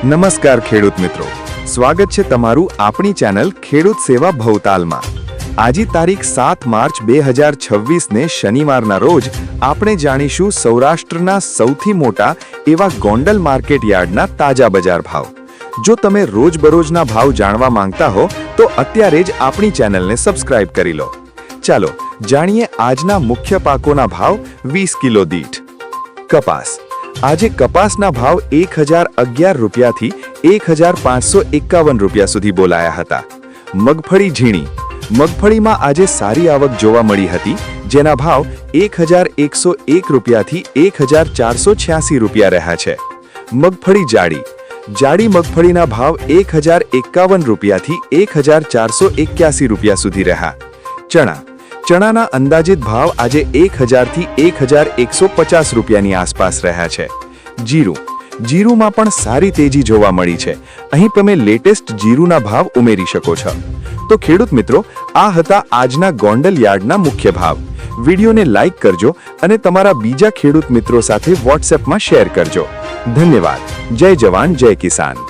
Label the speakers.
Speaker 1: નમસ્કાર ખેડૂત મિત્રો, સ્વાગત છે તમારું આપણી ચેનલ ખેડૂત સેવા ભવતાલમાં। આજે તારીખ 7 માર્ચ 2026 ને શનિવારના રોજ આપણે જાણીશું સૌરાષ્ટ્રના સૌથી મોટા એવા ગોંડલ માર્કેટ યાર્ડના તાજા બજાર ભાવ। જો તમે રોજબરોજના ભાવ જાણવા માંગતા હો તો અત્યારે જ આપણી ચેનલને સબસ્ક્રાઇબ કરી લો। ચાલો જાણીએ આજના મુખ્ય પાકોના ભાવ 20 કિલો દીઠ। કપાસ આજે કપાસના ભાવ 1011 રૂપિયાથી 1551 રૂપિયા સુધી બોલાયા હતા। મગફળી ઝીણી મગફળીમાં આજે સારી આવક જોવા મળી હતી, જેના ભાવ 1101 રૂપિયાથી 1486 રૂપિયા રહ્યા છે। મગફળી જાડી મગફળીના ભાવ 1051 રૂપિયાથી 1481 રૂપિયા સુધી રહ્યા। ચણાના અંદાજિત ભાવ આજે 1000 થી 1150 રૂપિયાની આસપાસ રહ્યા છે। જીરુમાં પણ સારી તેજી જોવા મળી છે। અહીં તમે લેટેસ્ટ જીરુના ભાવ ઉમેરી શકો છો। તો ખેડૂત મિત્રો, આ હતા આજના ગોંડલ યાર્ડના મુખ્ય ભાવ। વિડીયોને લાઈક કરજો અને તમારા બીજા ખેડૂત મિત્રો સાથે વોટ્સએપમાં શેર કરજો। ધન્યવાદ। જય જવાન જય કિસાન।